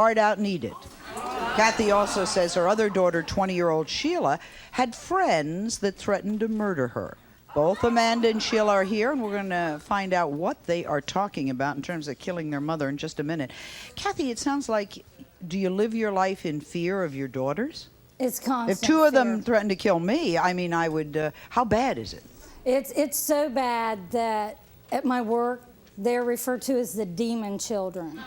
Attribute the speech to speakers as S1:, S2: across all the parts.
S1: hard out and eat it. Kathy also says her other daughter, 20-year-old Sheila, had friends that threatened to murder her. Both Amanda and Sheila are here, and we're going to find out what they are talking about in terms of killing their mother in just a minute. Kathy, it sounds like, do you live your life in fear of your daughters?
S2: It's constant
S1: If two of
S2: fear.
S1: them threaten to kill me, I mean, I would, how bad is it?
S2: It's so bad that at my work, they're referred to as the demon children.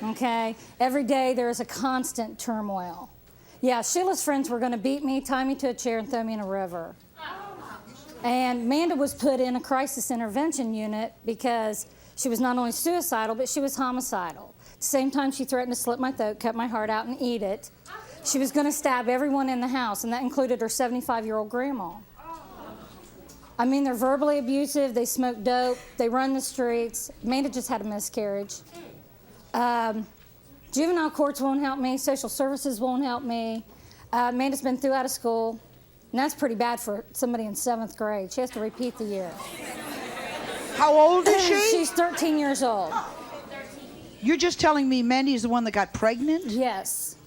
S2: Okay? Every day there is a constant turmoil. Yeah, Sheila's friends were going to beat me, tie me to a chair, and throw me in a river. And Amanda was put in a crisis intervention unit because she was not only suicidal, but she was homicidal. At the same time, she threatened to slit my throat, cut my heart out, and eat it. She was going to stab everyone in the house, and that included her 75-year-old grandma. I mean, they're verbally abusive, they smoke dope, they run the streets. Amanda just had a miscarriage. Juvenile courts won't help me, social services won't help me. Amanda's been through out of school, and that's pretty bad for somebody in 7th grade. She has to repeat the year.
S1: How old is she?
S2: She's 13 years old.
S1: You're just telling me Mandy is the one that got pregnant?
S2: Yes.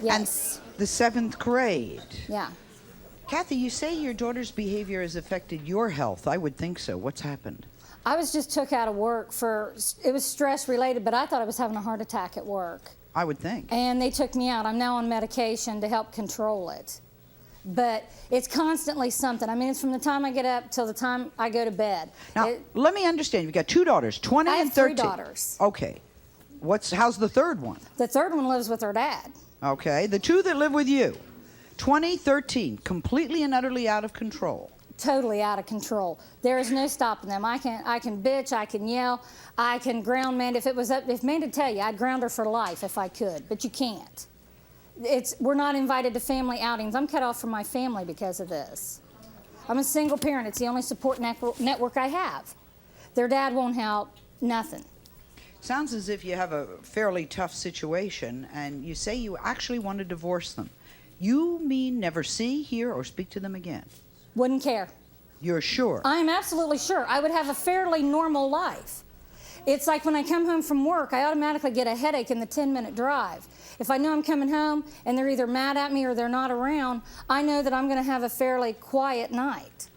S2: Yes.
S1: And the 7th grade?
S2: Yeah.
S1: Kathy, you say your daughter's behavior has affected your health. I would think so. What's happened?
S2: I was just took out of work it was stress related, but I thought I was having a heart attack at work.
S1: I would think.
S2: And they took me out. I'm now on medication to help control it. But it's constantly something. I mean, it's from the time I get up till the time I go to bed.
S1: Now, let me understand. You've got 2 daughters, 20 and 13.
S2: I have 3 daughters.
S1: Okay. How's the third one?
S2: The third one lives with her dad.
S1: Okay. The 2 that live with you, 20, 13, completely and utterly out of control.
S2: Totally out of control. There is no stopping them. I can bitch, I can yell, I can ground Amanda. If Amanda tell you, I'd ground her for life if I could, but you can't. We're not invited to family outings. I'm cut off from my family because of this. I'm a single parent. It's the only support network I have. Their dad won't help, nothing.
S1: Sounds as if you have a fairly tough situation, and you say you actually want to divorce them. You mean never see, hear, or speak to them again?
S2: Wouldn't care.
S1: You're sure?
S2: I am absolutely sure. I would have a fairly normal life. It's like when I come home from work, I automatically get a headache in the 10-minute drive. If I know I'm coming home and they're either mad at me or they're not around, I know that I'm going to have a fairly quiet night.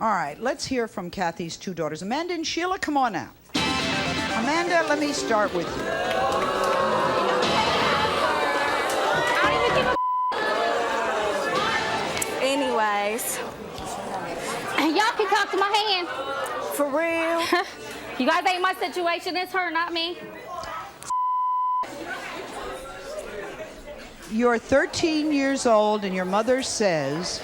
S1: All right, let's hear from Kathy's 2 daughters. Amanda and Sheila, come on out. Amanda, let me start with you.
S3: Anyways.
S4: Y'all can talk to my hand.
S3: For real?
S4: You guys ain't my situation. It's her, not me.
S1: You're 13 years old, and your mother says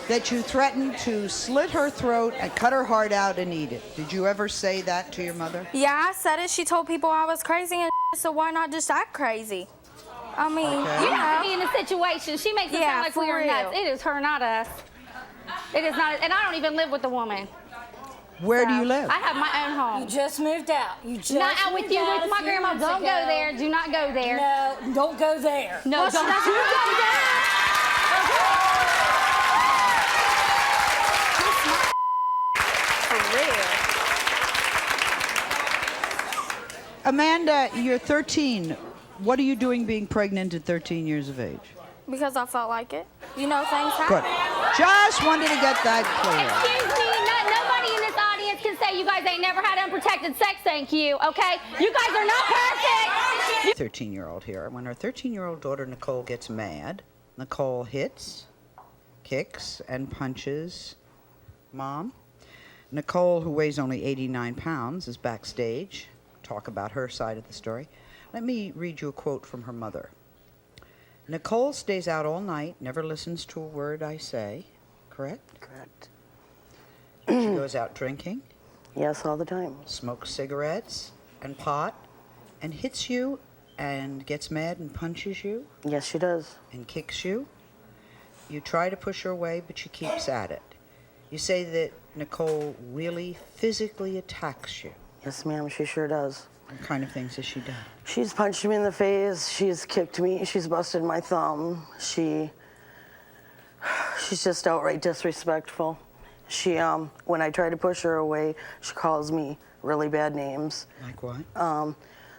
S1: that you threatened to slit her throat and cut her heart out and eat it. Did you ever say that to your mother?
S3: Yeah, I said it. She told people I was crazy and so why not just act crazy? I mean,
S1: Okay.
S4: You have to be in the situation. She makes it sound like we are nuts. It is her, not us. It is not, and I don't even live with the woman.
S1: Where do you live?
S4: I have my own home.
S2: You just moved out. You just
S4: Not out with
S2: moved
S4: you,
S2: out
S4: with
S2: a
S4: my
S2: few
S4: grandma.
S2: months
S4: Don't
S2: ago.
S4: go there. Do not go there.
S2: No, don't go there.
S4: No, don't go there.
S3: For real.
S1: Amanda, you're 13. What are you doing being pregnant at 13 years of age?
S3: Because I felt like it. You know, things happen.
S1: Good. Just wanted to get that clear.
S4: Excuse me, nobody in this audience can say you guys ain't never had unprotected sex, thank you, okay? You guys are not perfect.
S1: 13-year-old here. When her 13-year-old daughter, Nicole, gets mad, Nicole hits, kicks, and punches Mom. Nicole, who weighs only 89 pounds, is backstage. Talk about her side of the story. Let me read you a quote from her mother. Nicole stays out all night, never listens to a word I say. Correct?
S5: Correct.
S1: She goes out drinking,
S5: Yes, all the time.
S1: smokes cigarettes and pot, and hits you and gets mad and punches you
S5: Yes, she does.
S1: and kicks you. You try to push her away, but she keeps at it. You say that Nicole really physically attacks you.
S5: Yes, ma'am, she sure does.
S1: What kind of things has she done?
S5: She's punched me in the face. She's kicked me. She's busted my thumb. She's just outright disrespectful. She, when I try to push her away, she calls me really bad names.
S1: Like what?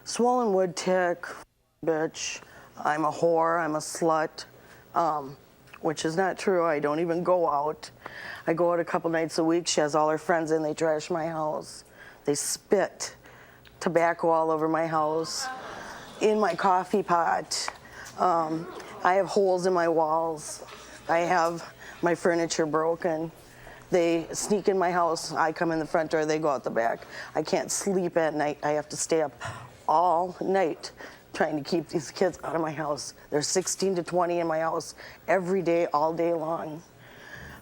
S5: Swollen wood tick, bitch. I'm a whore, I'm a slut, which is not true. I don't even go out. I go out a couple nights a week. She has all her friends in, they trash my house. They spit tobacco all over my house, in my coffee pot. I have holes in my walls. I have my furniture broken. They sneak in my house. I come in the front door, they go out the back. I can't sleep at night. I have to stay up all night trying to keep these kids out of my house. There's 16 to 20 in my house every day, all day long.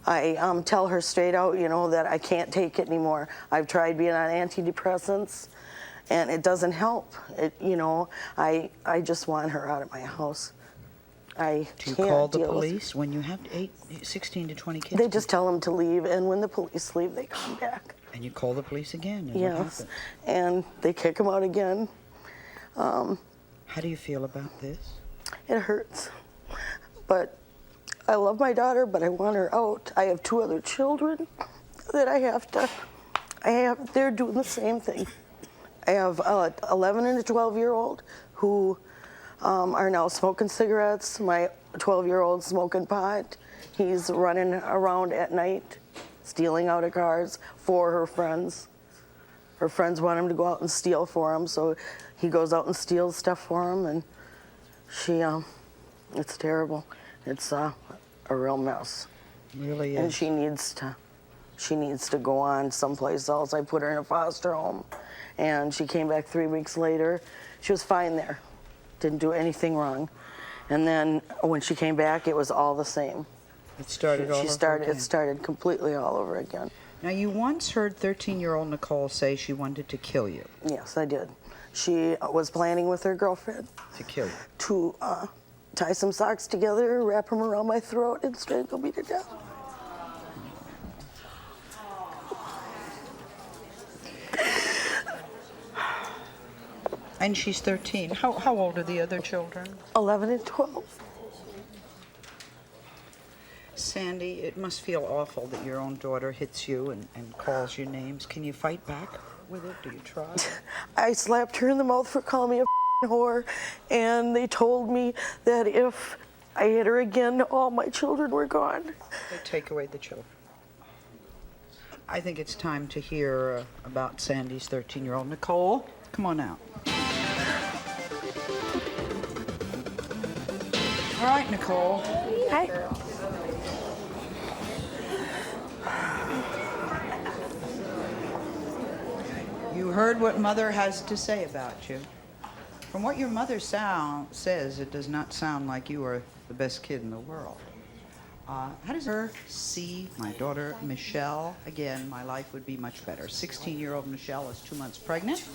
S5: I tell her straight out, you know, that I can't take it anymore. I've tried being on antidepressants, and it doesn't help. You know, I just want her out of my house. Do
S1: you call the police when you have 16 to 20 kids?
S5: They just tell them to leave, and when the police leave, they come back.
S1: And you call the police again? And
S5: yes, and they kick them out again.
S1: How do you feel about this?
S5: It hurts, but I love my daughter, but I want her out. I have 2 other children that they're doing the same thing. I have an 11 and a 12-year-old who are now smoking cigarettes. My 12-year-old smoking pot. He's running around at night, stealing out of cars for her friends. Her friends want him to go out and steal for him, so he goes out and steals stuff for him, and it's terrible. It's a real mess.
S1: It really is.
S5: And she needs to go on someplace else. I put her in a foster home, and she came back 3 weeks later. She was fine there, didn't do anything wrong. And then when she came back, it was all the same.
S1: It started all over again.
S5: It started completely all over again.
S1: Now, you once heard 13-year-old Nicole say she wanted to kill you.
S5: Yes, I did. She was planning with her girlfriend
S1: to kill you.
S5: To tie some socks together, wrap them around my throat, and strangle me to death.
S1: And she's 13. How old are the other children?
S5: 11 and 12.
S1: Sandy, it must feel awful that your own daughter hits you and calls you names. Can you fight back with it? Do you try?
S5: I slapped her in the mouth for calling me a whore, and they told me that if I hit her again, all my children were gone.
S1: They take away the children. I think it's time to hear about Sandy's 13-year-old. Nicole, come on out. All right, Nicole.
S6: Hi.
S1: You heard what Mother has to say about you. From what your mother says, it does not sound like you are the best kid in the world. How does her see my daughter, Michelle? Again, my life would be much better. 16-year-old Michelle is 2 months pregnant.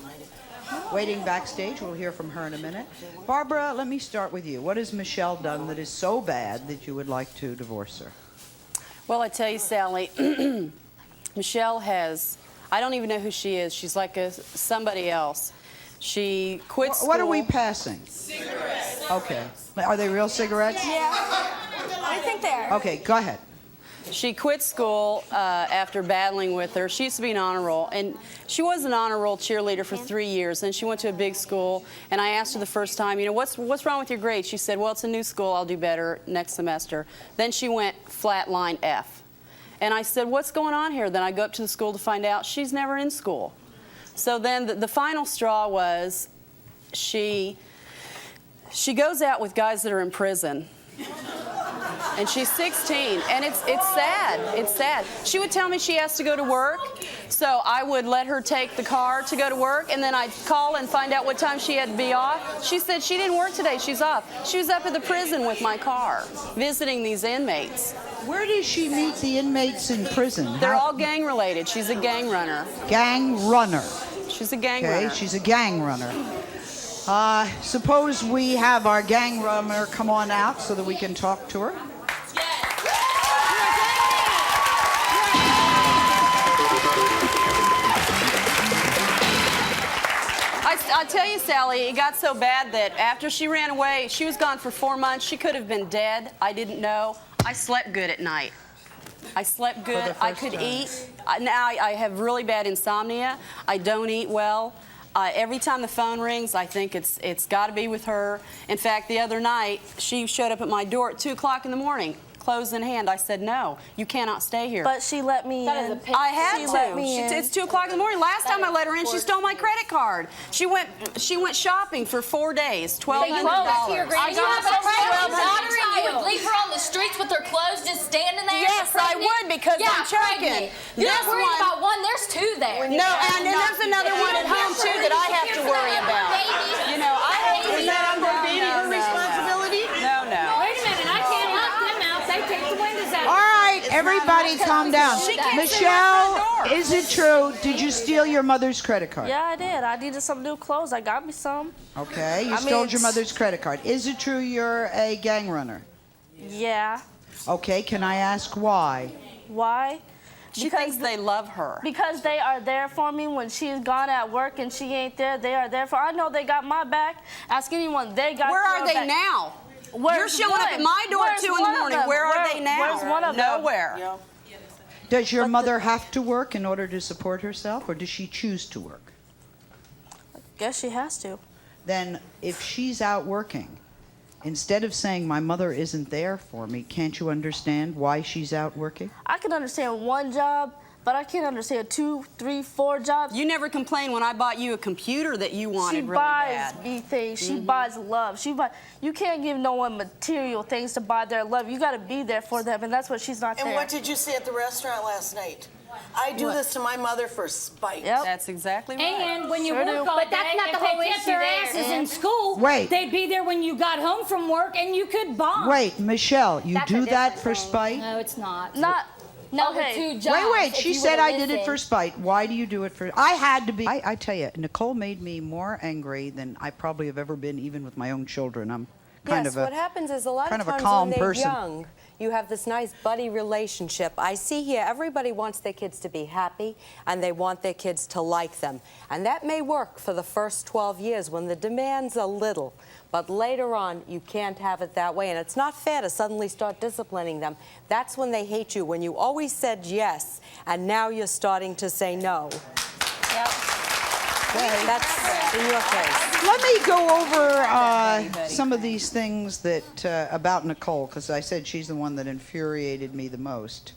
S1: Waiting backstage, we'll hear from her in a minute. Barbara, let me start with you. What has Michelle done that is so bad that you would like to divorce her?
S6: Well, I tell you, Sally, Michelle has, I don't even know who she is. She's like somebody else. She quit school.
S1: What are we passing? Cigarettes. Okay. Are they real cigarettes?
S3: Yeah. I think they are.
S1: Okay, go ahead.
S6: She quit school after battling with her. She used to be an honor roll, and she was an honor roll cheerleader for 3 years. Then she went to a big school, and I asked her the first time, you know, what's wrong with your grades? She said, well, it's a new school. I'll do better next semester. Then she went flat line F. And I said, what's going on here? Then I go up to the school to find out she's never in school. So then the final straw was she goes out with guys that are in prison. And she's 16, and it's sad. It's sad. She would tell me she has to go to work, so I would let her take the car to go to work, and then I'd call and find out what time she had to be off. She said she didn't work today, she's off. She was up at the prison with my car, visiting these inmates.
S1: Where does she meet the inmates in prison?
S6: They're all gang related. She's a gang runner.
S1: Gang runner.
S6: She's a gang runner.
S1: Okay, she's a gang runner. Suppose we have our gang runner come on out so that we can talk to her.
S6: I tell you, Sally, it got so bad that after she ran away, she was gone for 4 months. She could have been dead. I didn't know. I slept good at night. I slept good. I could eat. Now I have really bad insomnia. I don't eat well. Every time the phone rings, I think it's got to be with her. In fact, the other night, she showed up at my door at 2 o'clock in the morning, clothes in hand. I said, no, you cannot stay here.
S5: But she let me in.
S6: I had
S5: She
S6: to.
S5: let me in.
S6: It's 2 o'clock in the morning. Last time I let her in, she stole my credit card. She went shopping for 4 days, $1,200.
S4: Are you have a pregnant daughter and you would leave her on the streets with her clothes just standing there?
S6: Yes, I would, because I'm choking.
S4: You're not worried about one, there's two there.
S6: No, and then there's another one at home, too, that I have to worry about. You know, I have to...
S5: Is that under baby her responsibility?
S6: No.
S2: Wait a minute, I can't let them out. They take the windows out.
S1: All right, everybody calm down. Michelle, is it true? Did you steal your mother's credit card?
S7: Yeah, I did. I needed some new clothes. I got me some.
S1: Okay, you stole your mother's credit card. Is it true you're a gang runner?
S7: Yeah.
S1: Okay, can I ask why?
S7: Why?
S6: She thinks they love her.
S7: Because they are there for me when she's gone at work and she ain't there. They are there for. I know they got my back. Ask anyone. They got.
S6: Where are they now? You're showing up at my door at 2 in the morning. Where are they now?
S7: Where's one of them?
S6: Nowhere.
S1: Does your mother have to work in order to support herself, or does she choose to work?
S7: Guess she has to.
S1: Then if she's out working, instead of saying my mother isn't there for me, can't you understand why she's out working?
S7: I can understand one job, but I can't understand 2, 3, 4 jobs.
S6: You never complained when I bought you a computer that you wanted really bad.
S7: She buys me things. She buys love. You can't give no one material things to buy their love. You got to be there for them, and that's what she's not there.
S5: And what did you say at the restaurant last night? I do this to my mother for spite.
S7: Yep.
S6: That's exactly right.
S2: And when you
S7: Sure
S2: work
S7: do.
S2: all
S4: But that's
S2: day
S4: not
S2: and
S4: the whole
S2: they kept
S4: issue
S2: their
S4: there.
S2: asses in school,
S1: Wait.
S2: they'd be there when you got home from work and you could bond.
S1: Wait, Michelle, you
S4: That's a
S1: do that
S4: different
S1: for
S4: thing.
S1: spite?
S2: No, it's not.
S7: Not.
S4: No,
S7: Okay.
S4: the two jobs.
S1: Wait,
S4: if
S1: she
S4: you
S1: said
S4: would've
S1: I did it for
S4: listened.
S1: spite. Why do you do it for... I had to be... I tell you, Nicole made me more angry than I probably have ever been, even with my own children. I'm kind
S8: Yes,
S1: of a...
S8: what happens is a lot
S1: kind
S8: of
S1: of a
S8: times
S1: calm
S8: when they're
S1: person.
S8: young, you have this nice buddy relationship. I see here everybody wants their kids to be happy and they want their kids to like them. And that may work for the first 12 years when the demands are little. But later on, you can't have it that way. And it's not fair to suddenly start disciplining them. That's when they hate you, when you always said yes and now you're starting to say no.
S4: Yep.
S8: That's in your case.
S1: Let me go over some of these things that about Nicole, because I said she's the one that infuriated me the most.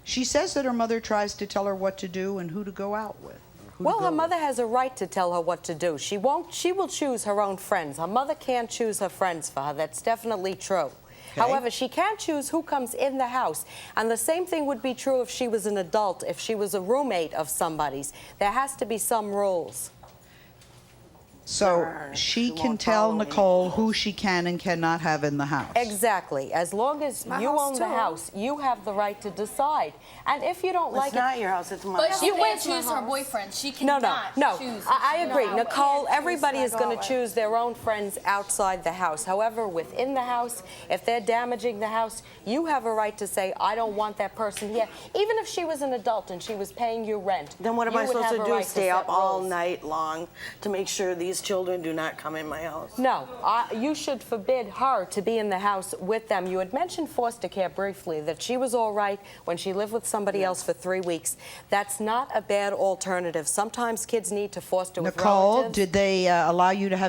S1: She says that her mother tries to tell her what to do and who to go out with.
S8: Well, her mother has a right to tell her what to do. She will choose her own friends. Her mother can't choose her friends for her. That's definitely true.
S1: Okay.
S8: However, she can choose who comes in the house. And the same thing would be true if she was an adult, if she was a roommate of somebody's. There has to be some rules.
S1: So she can
S5: won't
S1: tell
S5: follow me.
S1: Nicole who she can and cannot have in the house.
S8: Exactly. As long as you own the house, you have the right to decide. And if you don't like
S5: It's not your house, it's my
S4: But
S5: house.
S4: she can choose her boyfriend. She cannot
S8: No.
S4: choose.
S8: I agree.
S4: No.
S8: Nicole, everybody is going to choose their own friends outside the house. However, within the house, if they're damaging the house, you have a right to say, I don't want that person here. Even if she was an adult and she was paying you rent.
S5: Then what am I
S8: you would
S5: supposed
S8: have
S5: to
S8: a
S5: do?
S8: right
S5: Stay
S8: set
S5: up all
S8: rules.
S5: night long to make sure these children do not come in my house?
S8: No, you should forbid her to be in the house with them. You had mentioned foster care briefly, that she was all right when she lived with somebody else for 3 weeks. That's not a bad alternative. Sometimes kids need to foster with
S1: Nicole,
S8: relatives.
S1: did they allow you to have